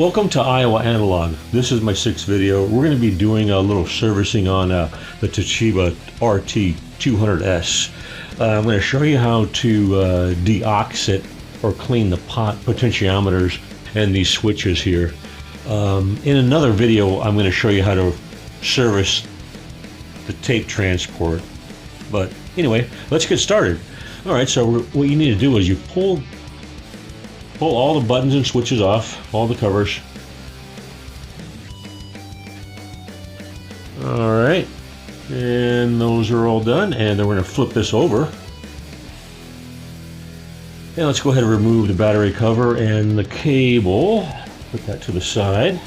Welcome to Iowa Analog. This is my 6th video. We're going to be doing a little servicing on the Toshiba RT-200s. I'm going to show you how to deoxit or clean the potentiometers and these switches here. In another video, I'm going to show you how to service the tape transport. But anyway, let's get started. All right, so what you need to do is you pull all the buttons and switches off, all the covers. All right, and those are all done, and then we're going to flip this over. And let's go ahead and remove the battery cover and the cable. Put that to the side,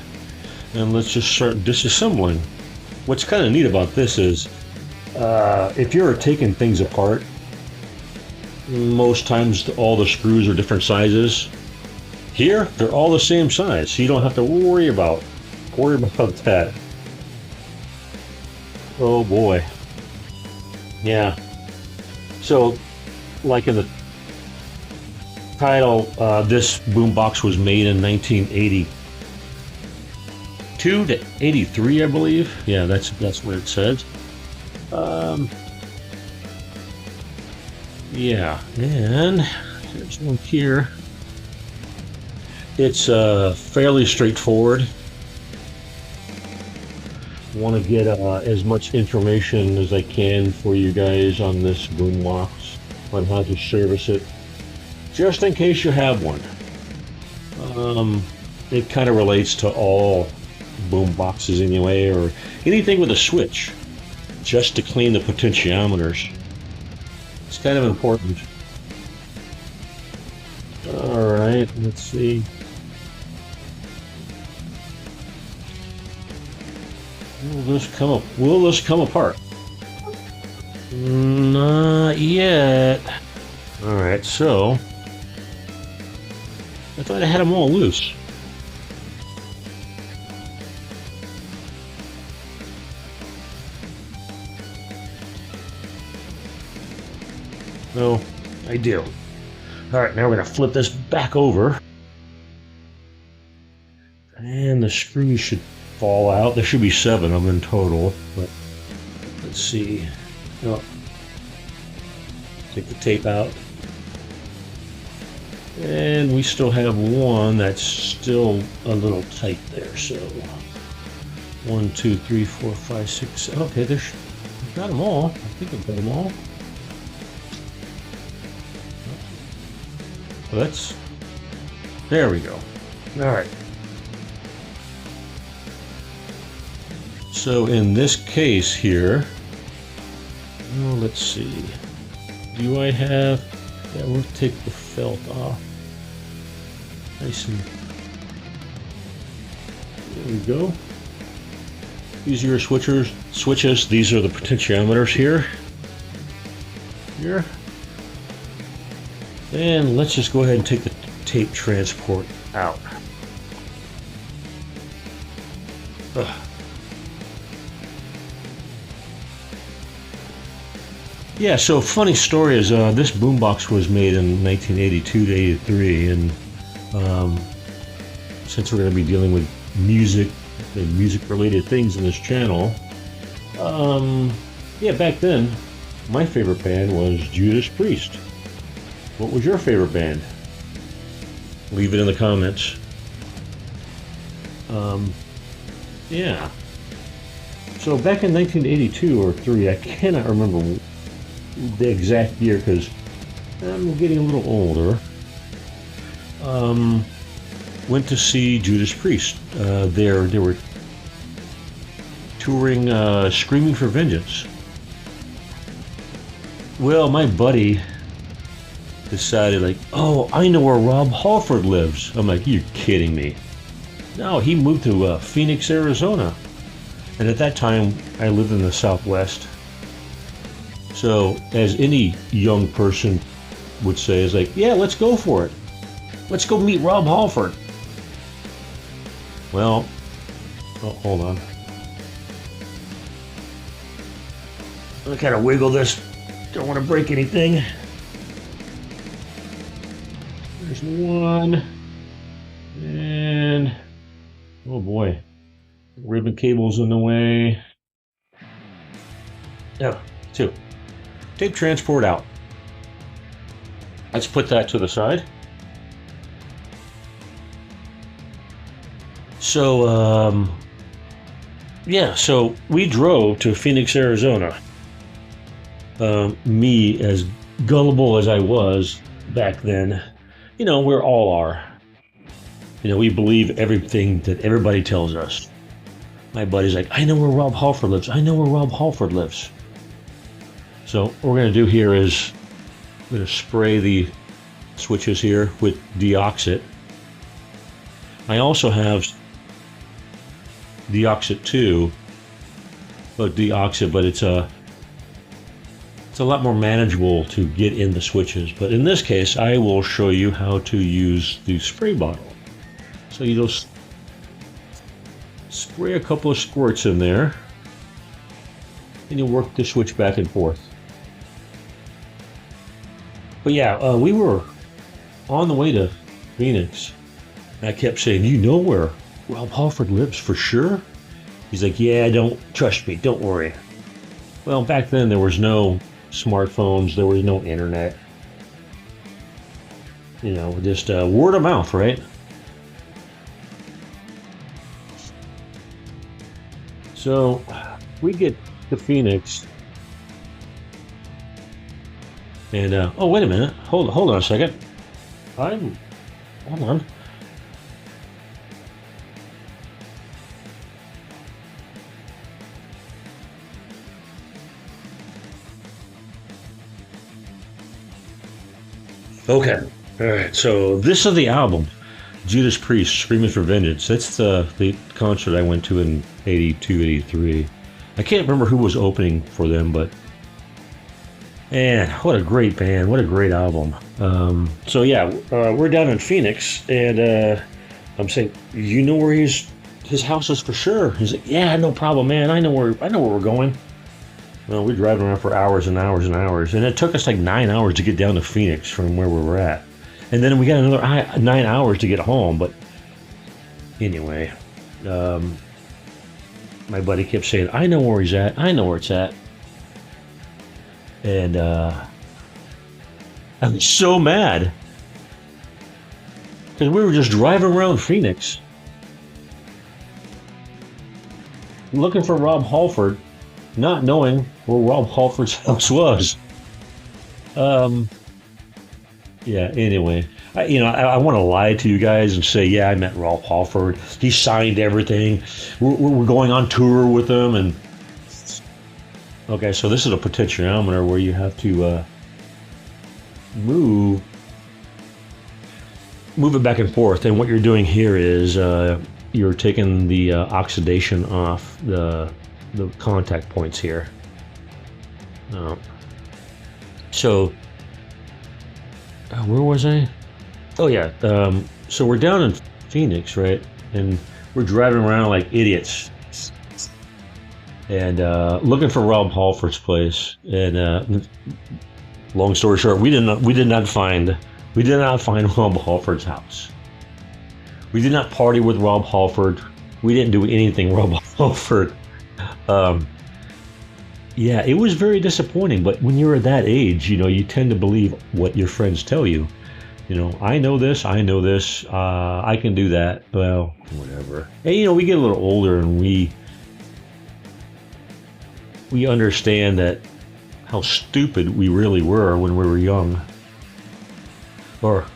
and let's just start disassembling. What's kind of neat about this is if you're taking things apart, most times all the screws are different sizes. Here, they're all the same size, so you don't have to worry about that. Oh boy. Yeah. So, like in the title, this boombox was made in 1982 to 83, I believe. Yeah, that's what it says. Yeah, and there's one here. It's fairly straightforward. Want to get as much information as I can for you guys on this boombox, on how to service it, just in case you have one. It kind of relates to all boomboxes anyway, or anything with a switch, just to clean the potentiometers. It's kind of important. All right, let's see. Will this come apart? Not yet. All right, so I thought I had them all loose. No, I do. All right, now we're gonna flip this back over, and the screws should fall out. There should be 7 of them in total, but let's see. Oh. Take the tape out, and we still have one that's still a little tight there. So 1, 2, 3, 4, 5, 6, 7. Okay, I've got them all. I think I've got them all. Well, there we go. All right. So in this case here, let's see. Do I have? Yeah, we'll take the felt off. Nice and there we go. These are your switches. These are the potentiometers here. And let's just go ahead and take the tape transport out. Ugh. Yeah, so funny story is this boombox was made in 1982 to 83, and since we're going to be dealing with music and music-related things in this channel, yeah, back then my favorite band was Judas Priest. What was your favorite band? Leave it in the comments. Yeah. So back in 1982 or 3, I cannot remember the exact year because I'm getting a little older. Went to see Judas Priest. They were touring Screaming for Vengeance. Well, my buddy decided, like, oh, I know where Rob Halford lives. I'm like, you're kidding me. No, he moved to Phoenix, Arizona. And at that time, I lived in the Southwest. So, as any young person would say, is like, yeah, let's go for it. Let's go meet Rob Halford. Well, oh, hold on. I'm gonna kind of wiggle this. Don't want to break anything. There's one. And Oh boy. Ribbon cable's in the way. Yeah, two. Tape transport out. Let's put that to the side. So, yeah, so we drove to Phoenix, Arizona. Me, as gullible as I was back then, you know, we all are. You know, we believe everything that everybody tells us. My buddy's like, I know where Rob Halford lives. I know where Rob Halford lives. So what we're going to do here is I'm going to spray the switches here with deoxit. I also have deoxit too, but it's a lot more manageable to get in the switches. But in this case, I will show you how to use the spray bottle. So you just spray a couple of squirts in there, and you work the switch back and forth. But yeah, we were on the way to Phoenix. And I kept saying, you know where Rob Halford lives for sure? He's like, yeah, don't trust me, don't worry. Well, back then there was no smartphones, there was no internet. You know, just word of mouth, right? So we get to Phoenix, and oh, wait a minute, hold on a second. Hold on. Okay, all right. So this is the album, Judas Priest, Screaming for Vengeance. That's the concert I went to in 82, 83. I can't remember who was opening for them, but man, what a great band. What a great album. So yeah, we're down in Phoenix, and I'm saying, you know where his house is for sure? He's like, yeah, no problem, man. I know where we're going. Well, we're driving around for hours and hours and hours, and it took us like 9 hours to get down to Phoenix from where we were at. And then we got another 9 hours to get home. But anyway, my buddy kept saying, I know where he's at. I know where it's at. And I was so mad because we were just driving around Phoenix looking for Rob Halford, not knowing where Rob Halford's house was. Yeah, anyway, I want to lie to you guys and say, yeah, I met Rob Halford. He signed everything. We're going on tour with him. And okay, so this is a potentiometer where you have to move it back and forth. And what you're doing here is you're taking the oxidation off the contact points here. So where was I? Oh yeah, so we're down in Phoenix, right? And we're driving around like idiots and looking for Rob Halford's place. And long story short, we did not find Rob Halford's house. We did not party with Rob Halford. We didn't do anything Rob Halford. Yeah, it was very disappointing, but when you're at that age, you tend to believe what your friends tell you. I know this, I can do that. Well, whatever. And we get a little older, and we understand that how stupid we really were when we were young. Or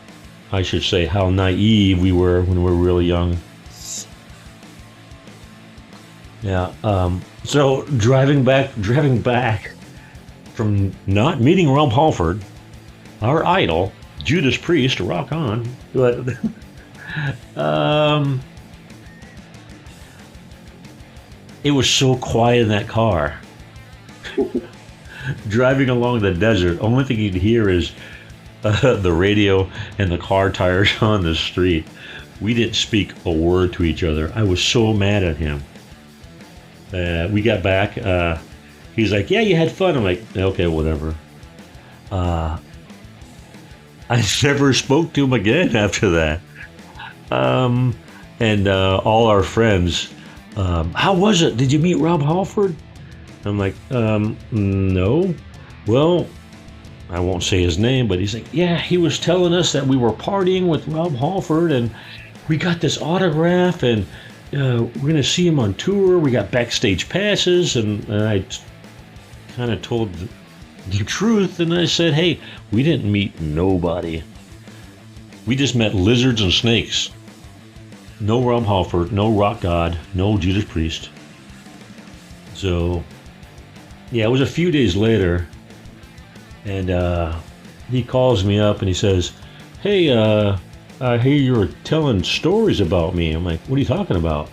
I should say how naive we were when we were really young. Yeah, so driving back from not meeting Rob Halford, our idol, Judas Priest, rock on, but it was so quiet in that car. Driving along the desert, only thing you'd hear is the radio and the car tires on the street. We didn't speak a word to each other. I was so mad at him. We got back. He's like, yeah, you had fun. I'm like, okay, whatever. I never spoke to him again after that. And all our friends, how was it? Did you meet Rob Halford? I'm like, no. Well, I won't say his name, but he's like, yeah, he was telling us that we were partying with Rob Halford and we got this autograph and we're going to see him on tour. We got backstage passes. And I kind of told the truth. And I said, hey, we didn't meet nobody. We just met lizards and snakes. No Rob Halford, no rock god, no Judas Priest. So, yeah, it was a few days later. And he calls me up and he says, hey, I hear you were telling stories about me. I'm like, what are you talking about?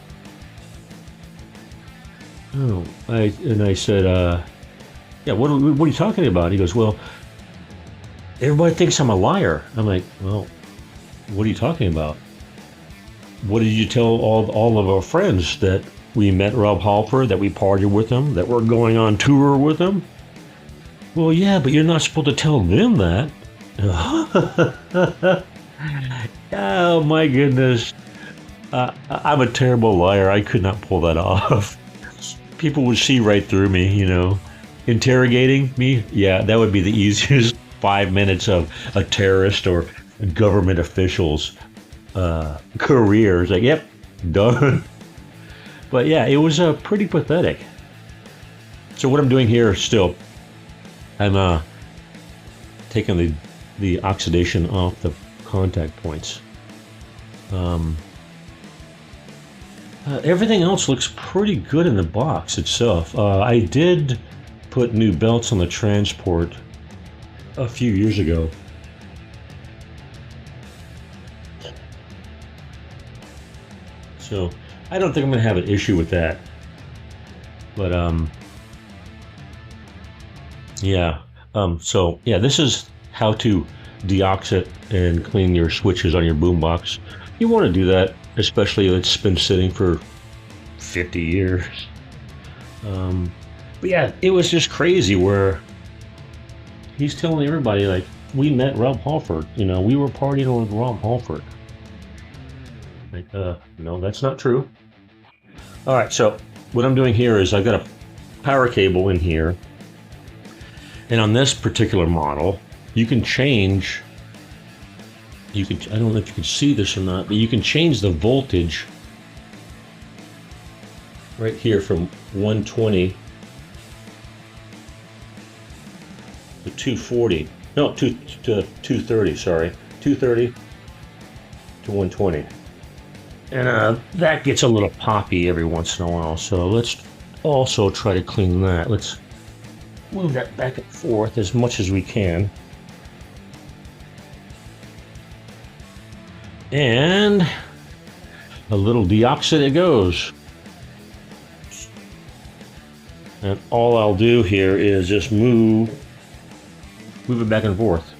Oh, I said, yeah, what are you talking about? He goes, well, everybody thinks I'm a liar. I'm like, well, what are you talking about? What did you tell all of our friends, that we met Rob Halford, that we partied with him, that we're going on tour with him? Well, yeah, but you're not supposed to tell them that. Oh, my goodness. I'm a terrible liar. I could not pull that off. People would see right through me, you know. Interrogating me? Yeah, that would be the easiest 5 minutes of a terrorist or a government official's career. It's like, yep, done. But yeah, it was pretty pathetic. So what I'm doing here still, I'm taking the oxidation off the contact points. Everything else looks pretty good in the box itself. I did put new belts on the transport a few years ago. So I don't think I'm going to have an issue with that. But yeah. So yeah, this is how to deoxit and clean your switches on your Boombox. You want to do that, especially if it's been sitting for 50 years. But yeah, it was just crazy where he's telling everybody, like, we met Rob Halford. You know, we were partying with Rob Halford. Like, no, that's not true. All right, so what I'm doing here is I've got a power cable in here. And on this particular model, you can change, I don't know if you can see this or not, but you can change the voltage right here from 120 to 240. No, to 230, sorry. 230 to 120. And that gets a little poppy every once in a while, so let's also try to clean that. Let's move that back and forth as much as we can. And a little deoxit it goes. And all I'll do here is just move it back and forth.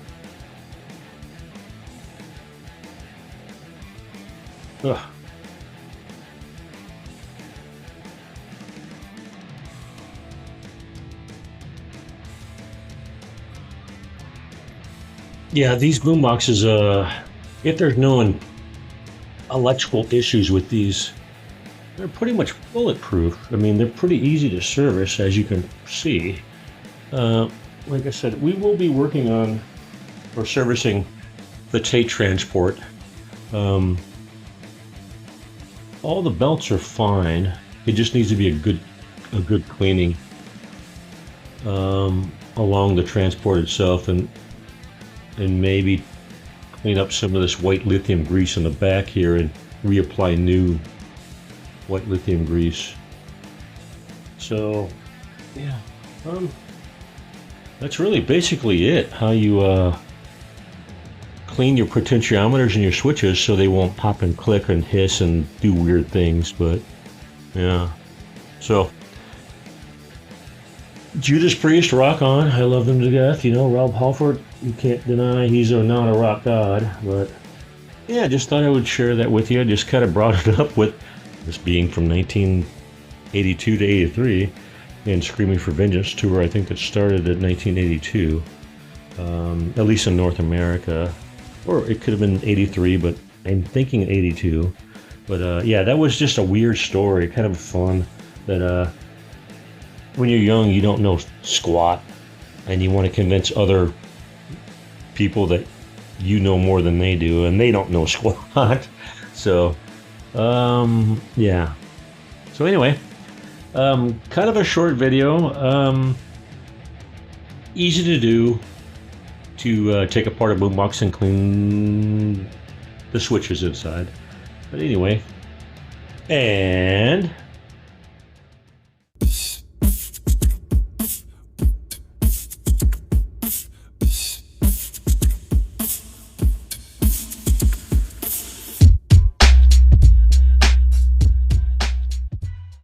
Ugh. Yeah, these boomboxes, if there's no electrical issues with these, they're pretty much bulletproof. I mean, they're pretty easy to service, as you can see. Like I said, we will be working on or servicing the tape transport. All the belts are fine. It just needs to be a good cleaning along the transport itself, and maybe clean up some of this white lithium grease in the back here and reapply new white lithium grease. So yeah, that's really basically it. How you clean your potentiometers and your switches so they won't pop and click and hiss and do weird things. But yeah, so Judas Priest, rock on. I love them to death. You know, Rob Halford, you can't deny he's not a rock god. But yeah, I just thought I would share that with you. I just kind of brought it up with this being from 1982 to 83 and Screaming for Vengeance tour. I think that started at 1982, at least in North America. Or it could have been 83, but I'm thinking 82. But yeah, that was just a weird story, kind of fun. That when you're young, you don't know squat, and you want to convince other people that you know more than they do, and they don't know squat. So, yeah. So anyway, kind of a short video. Easy to do, to take apart a boombox and clean the switches inside. But anyway, and